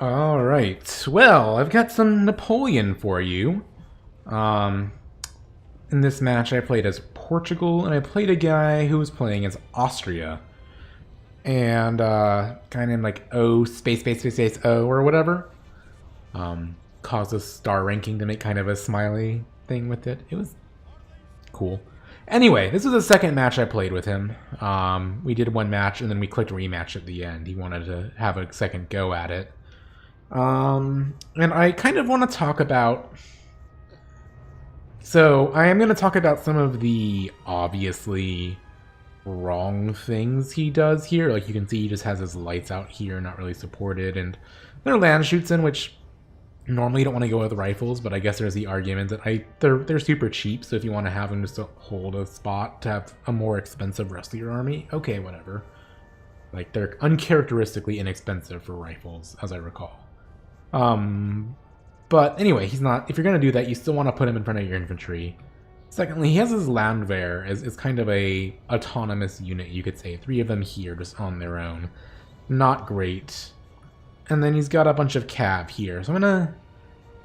Alright, well, I've got some Napoleon for you. Um, in this match I played as Portugal, and I played a guy who was playing as Austria. And, guy named like O space space space space O or whatever. Caused a star ranking to make kind of a smiley thing with it. It was cool. Anyway, this was the second match I played with him. We did one match and then we clicked rematch at the end. He wanted to have a second go at it. And I kind of want to talk about... So, I am going to talk about some of the obviously wrong things he does here. Like, you can see he just has his lights out here, not really supported, and there are land shoots in, which normally you don't want to go with rifles, but I guess there's the argument that they're super cheap, so if you want to have them just to hold a spot to have a more expensive rest of your army, okay, whatever. Like, they're uncharacteristically inexpensive for rifles, as I recall. But anyway, he's not... If you're going to do that, you still want to put him in front of your infantry. Secondly, he has his Landwehr as kind of a autonomous unit, you could say. 3 of them here, just on their own. Not great. And then he's got a bunch of cav here. So I'm gonna...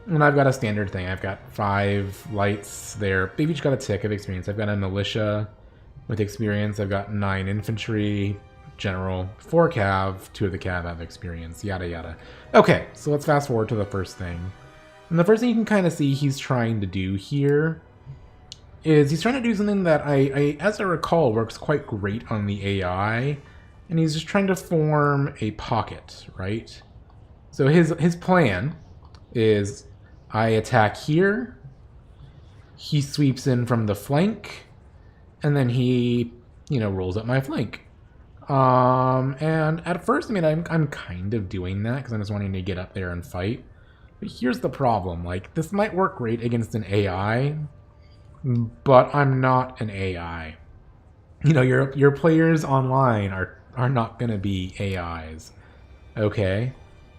And I've got a standard thing. I've got 5 lights there. They've each got a tick of experience. I've got a militia with experience. I've got 9 infantry, general, 4 cav, 2 of the cav have experience, yada yada. Okay, so let's fast forward to the first thing. And the first thing you can kind of see he's trying to do here is he's trying to do something that as I recall, works quite great on the AI, and he's just trying to form a pocket, right? So his plan is I attack here, he sweeps in from the flank, and then he, rolls up my flank. And at first, I mean, I'm kind of doing that because I'm just wanting to get up there and fight. But here's the problem, like, this might work great against an AI, but I'm not an AI. Your players online are not gonna be AIs. Okay?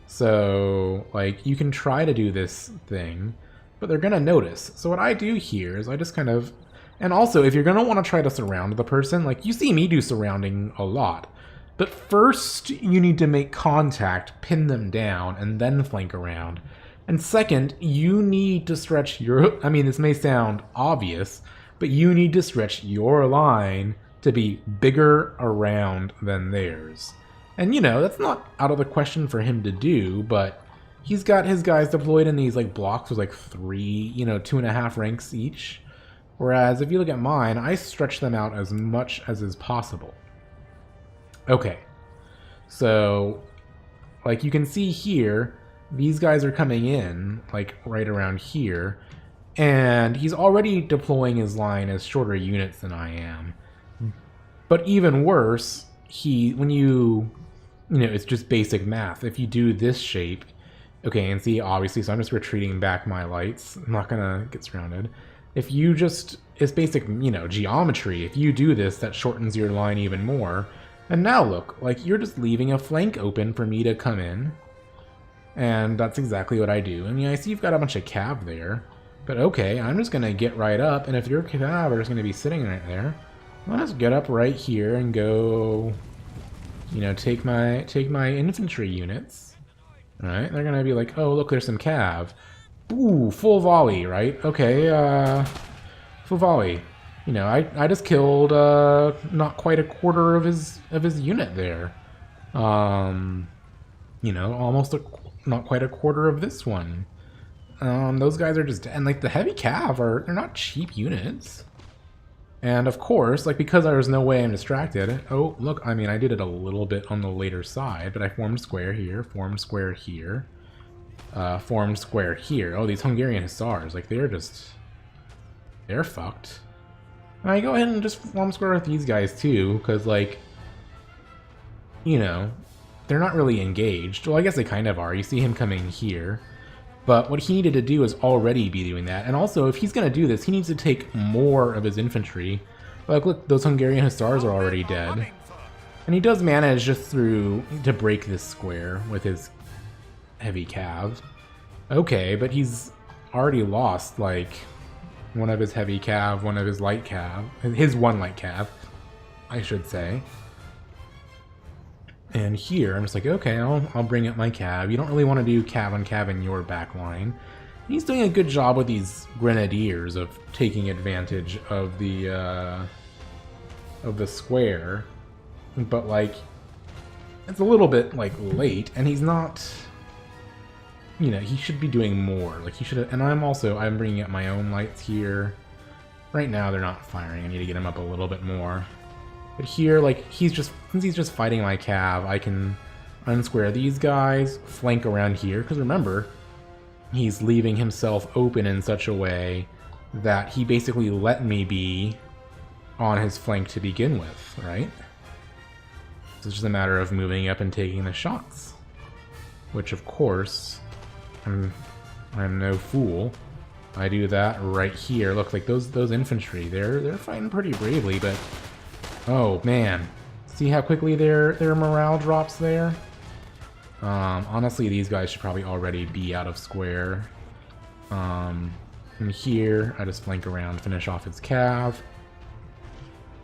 So, like, you can try to do this thing, but they're gonna notice. So what I do here is I just kind of... And also, if you're gonna want to try to surround the person, like, you see me do surrounding a lot. But first, you need to make contact, pin them down, and then flank around. And second, you need to stretch your... I mean, this may sound obvious, but you need to stretch your line to be bigger around than theirs. And, that's not out of the question for him to do, but he's got his guys deployed in these, like, blocks with, like, 3, 2.5 ranks each. Whereas, if you look at mine, I stretch them out as much as is possible. Okay. So, like, you can see here... These guys are coming in, like, right around here, and he's already deploying his line as shorter units than I am. But even worse, when it's just basic math. If you do this shape, okay, and see, obviously, so I'm just retreating back my lights. I'm not gonna get surrounded. If you just, it's basic, geometry. If you do this, that shortens your line even more. And now look, like, you're just leaving a flank open for me to come in. And that's exactly what I do. And I see you've got a bunch of cav there. But okay, I'm just going to get right up. And if your cav are just going to be sitting right there, I'll just get up right here and go, take my infantry units. Alright, they're going to be like, oh, look, there's some cav. Ooh, full volley, right? Okay, full volley. I just killed not quite a quarter of his unit there. Almost not quite a quarter of this one. Those guys are just... And, like, the heavy cav they're not cheap units. And, of course, like, because there's no way I'm distracted... Oh, look, I mean, I did it a little bit on the later side, but I formed square here, formed square here, formed square here. Oh, these Hungarian hussars, like, they're fucked. And I go ahead and just form square with these guys, too, because, like, they're not really engaged. Well, I guess they kind of are. You see him coming here. But what he needed to do is already be doing that. And also, if he's going to do this, he needs to take more of his infantry. Like, look, those Hungarian hussars are already dead. And he does manage just to break this square with his heavy cav. Okay, but he's already lost, like, one of his heavy cav, one of his light cav. His one light cav, I should say. And here, I'm just like, okay, I'll bring up my cav. You don't really want to do cav on cav in your back line. He's doing a good job with these grenadiers of taking advantage of the square, but like it's a little bit like late, and he's not. You know, he should be doing more. Like he should have. And I'm bringing up my own lights here. Right now they're not firing. I need to get him up a little bit more. But here, like since he's just fighting my cav, I can unsquare these guys, flank around here. Because remember, he's leaving himself open in such a way that he basically let me be on his flank to begin with, right? So it's just a matter of moving up and taking the shots. Which, of course, I'm no fool. I do that right here. Look, like those infantry, they're fighting pretty bravely, but oh man, see how quickly their morale drops there? Honestly, these guys should probably already be out of square. And here, I just flank around, finish off his cav.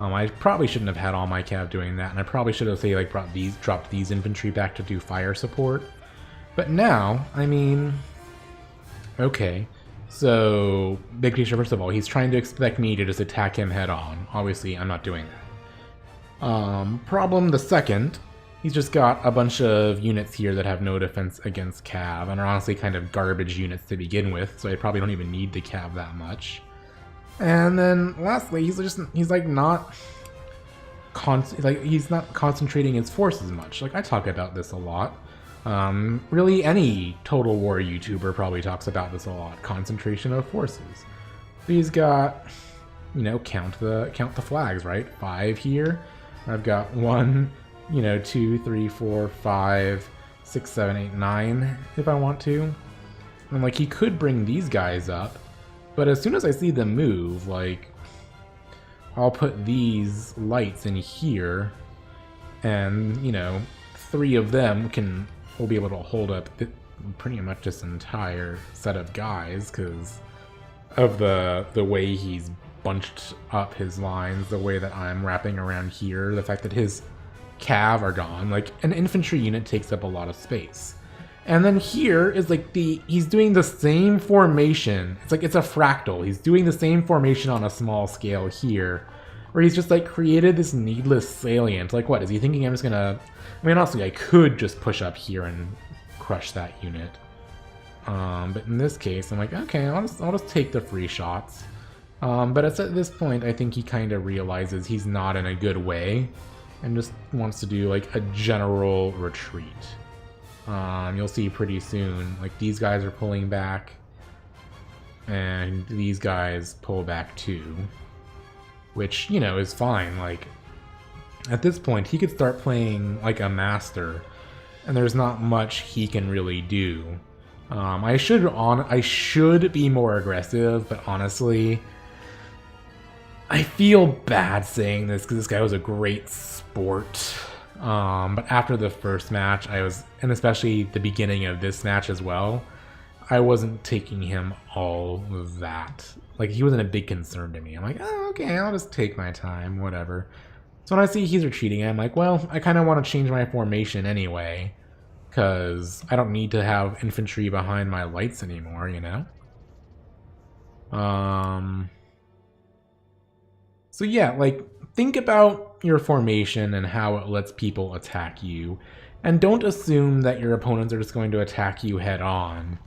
I probably shouldn't have had all my cav doing that, and I probably should have, say, like, dropped these infantry back to do fire support. But now, I mean, okay. So, big picture, first of all, he's trying to expect me to just attack him head on. Obviously, I'm not doing that. Problem the second, he's just got a bunch of units here that have no defense against cav, and are honestly kind of garbage units to begin with, so I probably don't even need the cav that much. And then, lastly, he's not concentrating his forces much. Like, I talk about this a lot. Really, any Total War YouTuber probably talks about this a lot. Concentration of forces. So he's got, you know, count the flags, right? 5 here. I've got 1, 2, 3, 4, 5, 6, 7, 8, 9, if I want to. And like, he could bring these guys up, but as soon as I see them move, like, I'll put these lights in here, and, 3 of them will be able to hold up pretty much this entire set of guys, because of the way he's bunched up his lines, the way that I'm wrapping around here, the fact that his cav are gone. Like, an infantry unit takes up a lot of space. And then here is like he's doing the same formation. It's like it's a fractal. He's doing the same formation on a small scale here, where he's just like created this needless salient. Like, what is he thinking? I'm just gonna, I mean, honestly, I could just push up here and crush that unit. But in this case, I'm like, okay, I'll just take the free shots. But it's at this point, I think he kind of realizes he's not in a good way, and just wants to do like a general retreat. You'll see pretty soon, like, these guys are pulling back, and these guys pull back too, which, is fine. Like, at this point, he could start playing like a master, and there's not much he can really do. I should be more aggressive, but honestly, I feel bad saying this because this guy was a great sport. But after the first match, and especially the beginning of this match as well, I wasn't taking him all of that. Like, he wasn't a big concern to me. I'm like, oh, okay, I'll just take my time, whatever. So when I see he's retreating, I'm like, well, I kind of want to change my formation anyway, because I don't need to have infantry behind my lights anymore, So yeah, like, think about your formation and how it lets people attack you, and don't assume that your opponents are just going to attack you head on.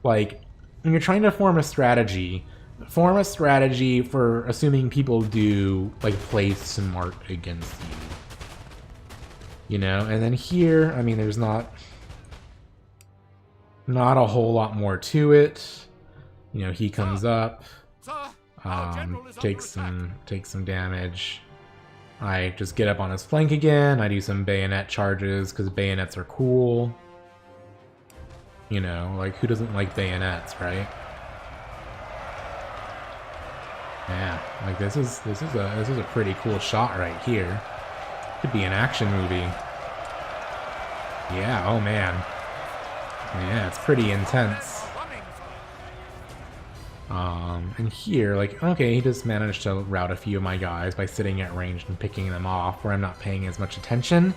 Like, when you're trying to form a strategy for assuming people do, like, play smart against you. And then here, I mean, there's not a whole lot more to it. He comes up, takes some damage. I just get up on his flank again. I do some bayonet charges, because bayonets are cool. Like, who doesn't like bayonets, right? Yeah, like, this is a pretty cool shot right here. Could be an action movie. Yeah, oh man. Yeah, it's pretty intense. And here, like, okay, he just managed to rout a few of my guys by sitting at range and picking them off where I'm not paying as much attention.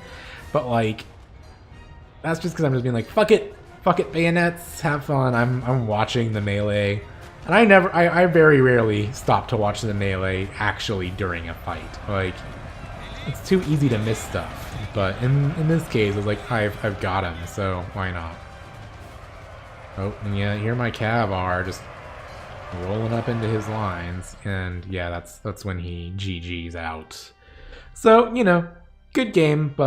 But, like, that's just because I'm just being like, fuck it, bayonets, have fun. I'm watching the melee. And I very rarely stop to watch the melee actually during a fight. Like, it's too easy to miss stuff. But in this case, it's like, I've got him, so why not? Oh, and yeah, here my cav are just rolling up into his lines, and yeah, that's when he GG's out. So, you know, good game, but